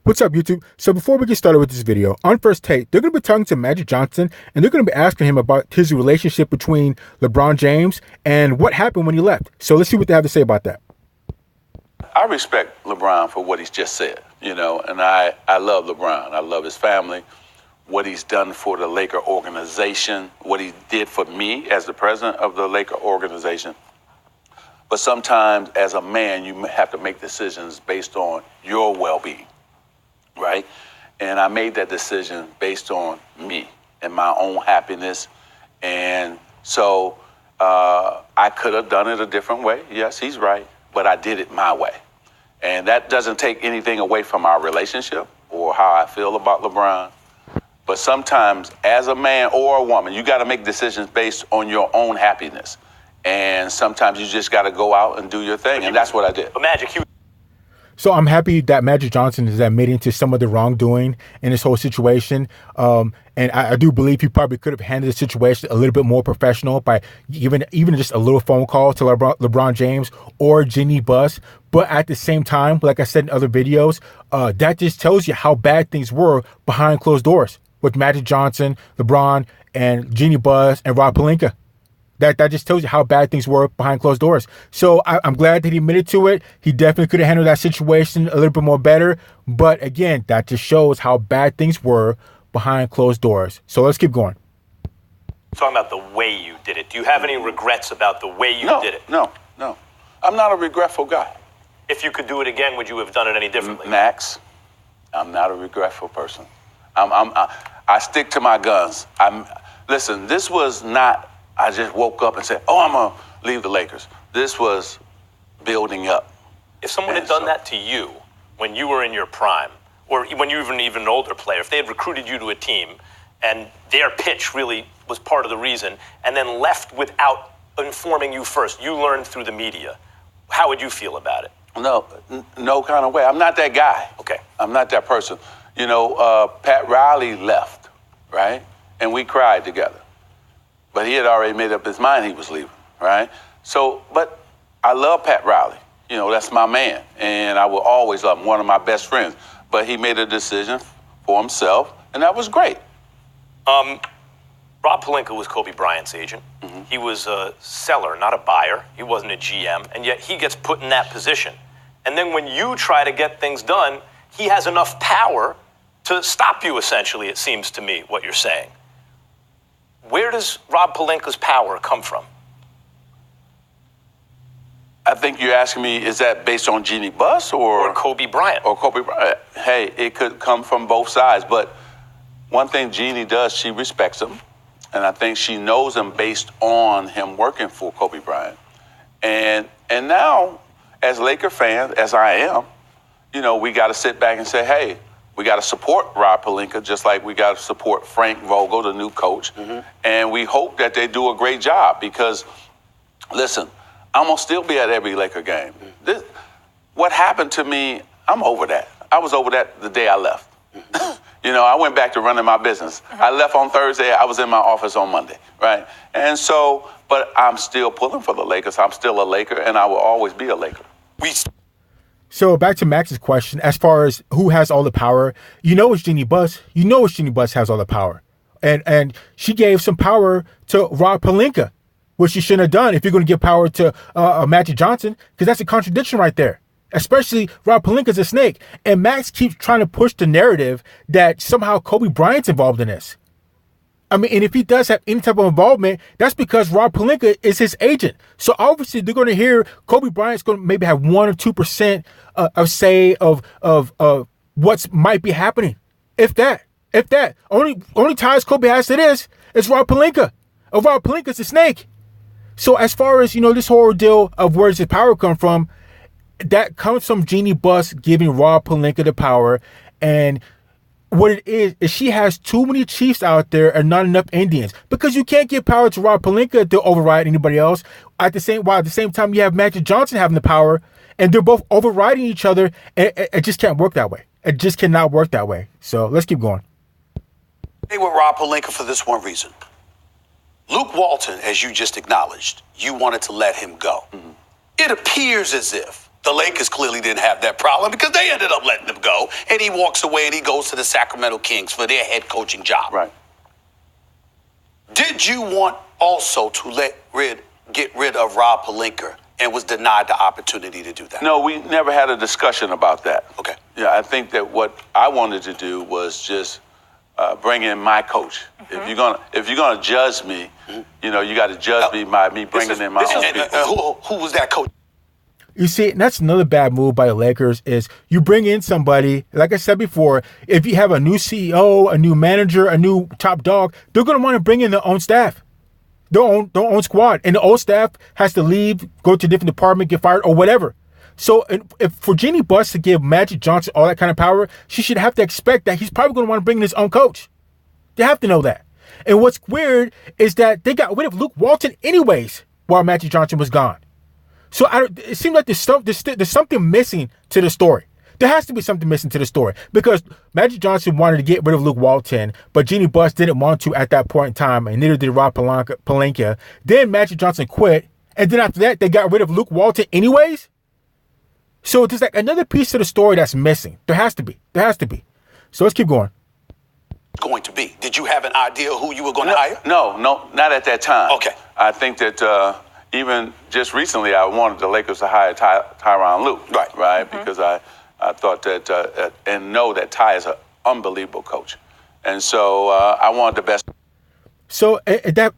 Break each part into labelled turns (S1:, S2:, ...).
S1: What's up, YouTube? So before we get started with this video, on First Take, they're going to be talking to Magic Johnson, and they're going to be asking him about his relationship between LeBron James and what happened when he left. So let's see what they have to say about that.
S2: I respect LeBron for what he's just said, and I love LeBron. I love his family, what he's done for the Laker organization, what he did for me as the president of the Laker organization. But sometimes as a man, you have to make decisions based on your well-being. Right? And I made that decision based on me and my own happiness. And so I could have done it a different way. Yes, he's right. But I did it my way. And that doesn't take anything away from our relationship or how I feel about LeBron. But sometimes as a man or a woman, you got to make decisions based on your own happiness. And sometimes you just got to go out and do your thing. And that's what I did.
S3: But Magic,
S1: So I'm happy that Magic Johnson has admitting to some of the wrongdoing in this whole situation. And I do believe he probably could have handled the situation a little bit more professional by even just a little phone call to LeBron James or Jeannie Buss. But at the same time, like I said in other videos, that just tells you how bad things were behind closed doors with Magic Johnson, LeBron, and Jeannie Buss and Rob Pelinka. That just tells you how bad things were behind closed doors. So I'm glad that he admitted to it. He definitely could have handled that situation a little bit more better. But again, that just shows how bad things were behind closed doors. So let's keep going.
S3: Talking about the way you did it. Do you have any regrets about the way you did it?
S2: No. I'm not a regretful guy.
S3: If you could do it again, would you have done it any differently?
S2: Max, I'm not a regretful person. I stick to my guns. Listen, this was not... I just woke up and said, I'm going to leave the Lakers. This was building up.
S3: If someone had done that to you when you were in your prime, or when you were even an older player, if they had recruited you to a team and their pitch really was part of the reason, and then left without informing you first, you learned through the media, how would you feel about it?
S2: No kind of way. I'm not that guy.
S3: Okay.
S2: I'm not that person. Pat Riley left, right? And we cried together. But he had already made up his mind he was leaving, right? So, but I love Pat Riley. That's my man. And I will always love him, one of my best friends. But he made a decision for himself, and that was great.
S3: Rob Pelinka was Kobe Bryant's agent. Mm-hmm. He was a seller, not a buyer. He wasn't a GM, and yet he gets put in that position. And then when you try to get things done, he has enough power to stop you, essentially, it seems to me, what you're saying. Where does Rob Pelinka's power come from?
S2: I think you're asking me, is that based on Jeannie Buss or
S3: Kobe Bryant?
S2: Or Kobe Bryant. Hey, it could come from both sides. But one thing Jeannie does, she respects him. And I think she knows him based on him working for Kobe Bryant. And now, as Laker fans, as I am, we got to sit back and say, hey, we got to support Rob Pelinka, just like we got to support Frank Vogel, the new coach. Mm-hmm. And we hope that they do a great job because, listen, I'm going to still be at every Laker game. Mm-hmm. What happened to me, I'm over that. I was over that the day I left. Mm-hmm. I went back to running my business. Mm-hmm. I left on Thursday. I was in my office on Monday, right? And so, but I'm still pulling for the Lakers. I'm still a Laker, and I will always be a Laker.
S1: So back to Max's question, as far as who has all the power, it's Jeannie Buss. It's Jeannie Buss has all the power. And she gave some power to Rob Pelinka, which she shouldn't have done if you're going to give power to Magic Johnson, because that's a contradiction right there. Especially Rob Pelinka's a snake. And Max keeps trying to push the narrative that somehow Kobe Bryant's involved in this. And if he does have any type of involvement, that's because Rob Pelinka is his agent. So obviously they're going to hear Kobe Bryant's going to maybe have 1 or 2% of say of what might be happening. If that. Only ties Kobe has to this is Rob Pelinka. Rob Pelinka's a snake. So as far as, this whole deal of where does his power come from, that comes from Jeannie Buss giving Rob Pelinka the power. And what it is she has too many Chiefs out there and not enough Indians, because you can't give power to Rob Pelinka to override anybody else. While at the same time you have Magic Johnson having the power, and they're both overriding each other. And it just can't work that way. It just cannot work that way. So let's keep going.
S4: Stay with Rob Pelinka for this one reason. Luke Walton, as you just acknowledged, you wanted to let him go. Mm-hmm. It appears as if The Lakers clearly didn't have that problem because they ended up letting him go. And he walks away and he goes to the Sacramento Kings for their head coaching job.
S2: Right.
S4: Did you want also to get rid of Rob Pelinka and was denied the opportunity to do that?
S2: No, we never had a discussion about that.
S4: Okay.
S2: Yeah, I think that what I wanted to do was just bring in my coach. If you're gonna judge me, you know, you got to judge me by me bringing in my own people.
S4: Who was that coach?
S1: You see, and that's another bad move by the Lakers is you bring in somebody, like I said before, if you have a new CEO, a new manager, a new top dog, they're going to want to bring in their own staff, their own squad. And the old staff has to leave, go to a different department, get fired, or whatever. So if for Jeannie Buss to give Magic Johnson all that kind of power, she should have to expect that he's probably going to want to bring in his own coach. They have to know that. And what's weird is that they got rid of Luke Walton anyways while Magic Johnson was gone. So it seems like there's something missing to the story. There has to be something missing to the story because Magic Johnson wanted to get rid of Luke Walton, but Jeannie Buss didn't want to at that point in time, and neither did Rob Pelinka. Then Magic Johnson quit, and then after that, they got rid of Luke Walton anyways. So there's like another piece to the story that's missing. There has to be. So let's keep going.
S4: Going to be. Did you have an idea who you were going to hire?
S2: No, not at that time.
S4: Okay.
S2: I think that even just recently, I wanted the Lakers to hire Tyronn Lue.
S4: Right.
S2: Mm-hmm. Because I thought that and know that Ty is an unbelievable coach, and so I wanted the best.
S1: So that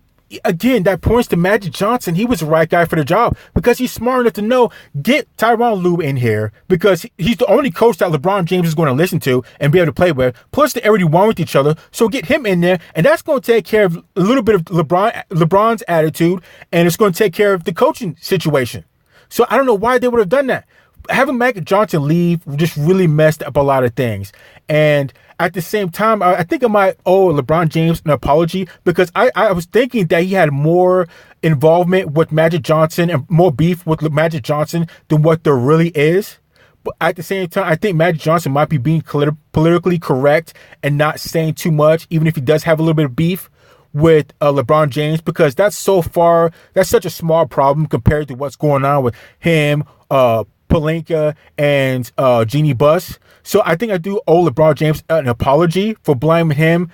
S1: points to Magic Johnson. He was the right guy for the job because he's smart enough to know, get Tyronn Lue in here because he's the only coach that LeBron James is going to listen to and be able to play with. Plus, they already won with each other. So get him in there, and that's going to take care of a little bit of LeBron's attitude, and it's going to take care of the coaching situation. So I don't know why they would have done that. Having Magic Johnson leave just really messed up a lot of things. And at the same time, I think I might owe LeBron James an apology because I was thinking that he had more involvement with Magic Johnson and more beef with Magic Johnson than what there really is. But at the same time, I think Magic Johnson might be being politically correct and not saying too much, even if he does have a little bit of beef with LeBron James, because that's such a small problem compared to what's going on with him, Pelinka, and Jeannie Buss. So I think I do owe LeBron James an apology for blaming him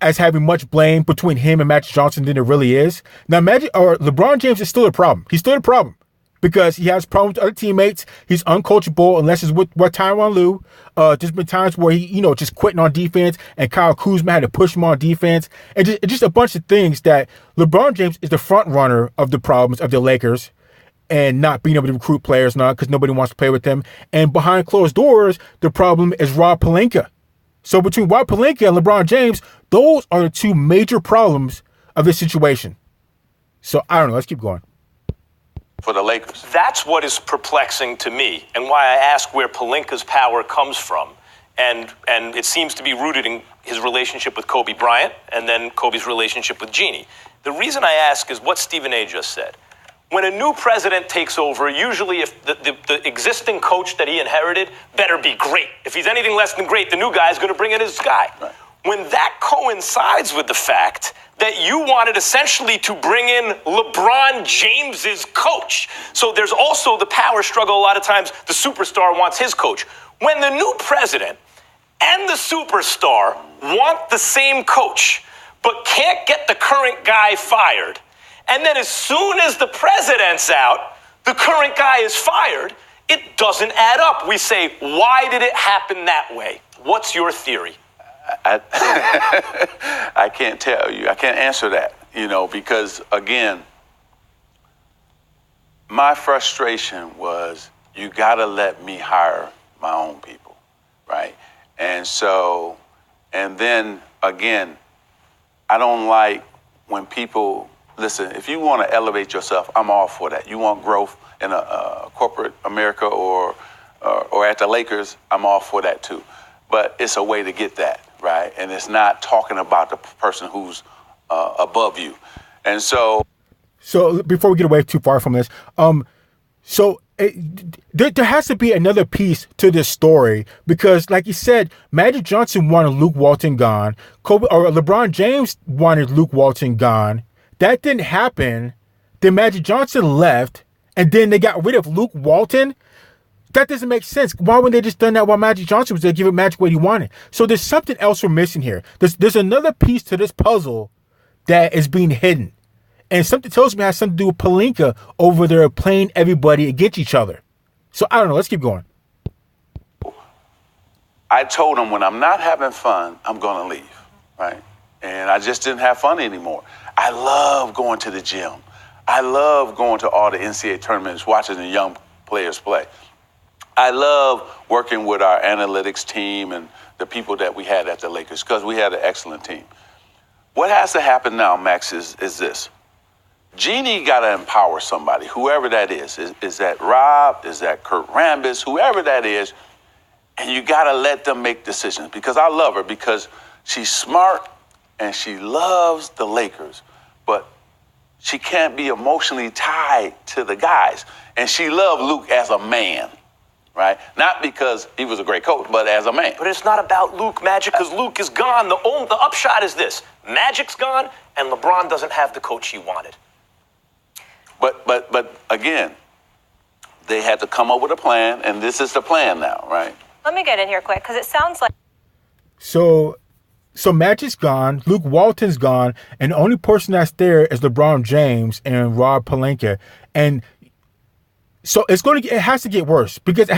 S1: as having much blame between him and Magic Johnson than it really is. Now, LeBron James is still a problem. He's still a problem because he has problems with other teammates. He's uncoachable unless it's with Tyronn Lue. There's been times where he, just quitting on defense, and Kyle Kuzma had to push him on defense, and just a bunch of things that LeBron James is the front runner of the problems of the Lakers. And not being able to recruit players now because nobody wants to play with them. And behind closed doors, the problem is Rob Pelinka. So between Rob Pelinka and LeBron James, those are the two major problems of this situation. So I don't know. Let's keep going.
S2: For the Lakers.
S3: That's what is perplexing to me and why I ask where Pelinka's power comes from. And it seems to be rooted in his relationship with Kobe Bryant and then Kobe's relationship with Jeannie. The reason I ask is what Stephen A. just said. When a new president takes over, usually if the existing coach that he inherited better be great. If he's anything less than great, the new guy is going to bring in his guy. Right. When that coincides with the fact that you wanted essentially to bring in LeBron James's coach. So there's also the power struggle. A lot of times the superstar wants his coach. When the new president and the superstar want the same coach, but can't get the current guy fired, and then as soon as the president's out, the current guy is fired, it doesn't add up. We say, why did it happen that way? What's your theory?
S2: I can't tell you. I can't answer that, because, again, my frustration was you got to let me hire my own people, right? And then, again, I don't like when people... Listen, if you want to elevate yourself, I'm all for that. You want growth in a corporate America or at the Lakers, I'm all for that too. But it's a way to get that, right? And it's not talking about the person who's above you. And so
S1: before we get away too far from this, there has to be another piece to this story because, like you said, Magic Johnson wanted Luke Walton gone. LeBron James wanted Luke Walton gone. That didn't happen. Then Magic Johnson left, and then they got rid of Luke Walton. That doesn't make sense. Why wouldn't they just done that while Magic Johnson was there, give it Magic what he wanted? So there's something else we're missing here. There's another piece to this puzzle that is being hidden. And something tells me it has something to do with Pelinka over there playing everybody against each other. So I don't know. Let's keep going.
S2: I told him when I'm not having fun, I'm going to leave, right? And I just didn't have fun anymore. I love going to the gym. I love going to all the NCAA tournaments, watching the young players play. I love working with our analytics team and the people that we had at the Lakers because we had an excellent team. What has to happen now, Max, is this. Jeannie got to empower somebody, whoever that is. Is that Rob? Is that Kurt Rambis? Whoever that is. And you got to let them make decisions because I love her because she's smart and she loves the Lakers, but she can't be emotionally tied to the guys. And she loved Luke as a man, right? Not because he was a great coach, but as a man.
S3: But it's not about Luke, Magic, because Luke is gone. The upshot is this. Magic's gone, and LeBron doesn't have the coach he wanted.
S2: But again, they had to come up with a plan, and this is the plan now, right?
S5: Let me get in here quick, because it sounds like...
S1: So Magic's gone, Luke Walton's gone, and the only person that's there is LeBron James and Rob Pelinka. And so it has to get worse because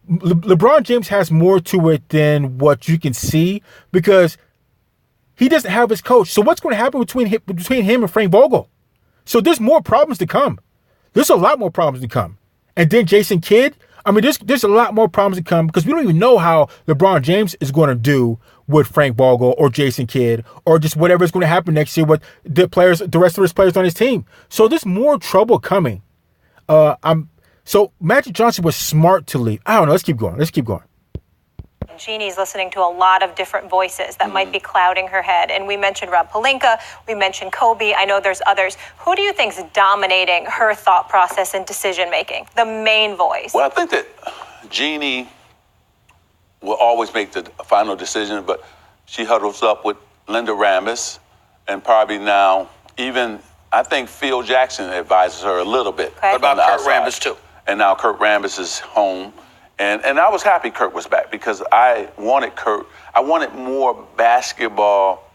S1: LeBron James has more to it than what you can see because he doesn't have his coach. So what's going to happen between him and Frank Vogel? So there's more problems to come. There's a lot more problems to come. And then Jason Kidd, I mean, there's a lot more problems to come because we don't even know how LeBron James is going to do with Frank Vogel or Jason Kidd or just whatever is going to happen next year with the rest of his players on his team. So there's more trouble coming. So Magic Johnson was smart to leave. I don't know. Let's keep going.
S5: Jeannie's listening to a lot of different voices that might be clouding her head. And we mentioned Rob Pelinka. We mentioned Kobe. I know there's others. Who do you think is dominating her thought process and decision-making? The main voice.
S2: Well, I think that Jeannie will always make the final decision, but she huddles up with Linda Rambis and probably now even, I think Phil Jackson advises her a little bit.
S5: Okay.
S4: What about Kurt Rambis, too?
S2: And now Kurt Rambis is home. And I was happy Kurt was back because I wanted Kurt. I wanted more basketball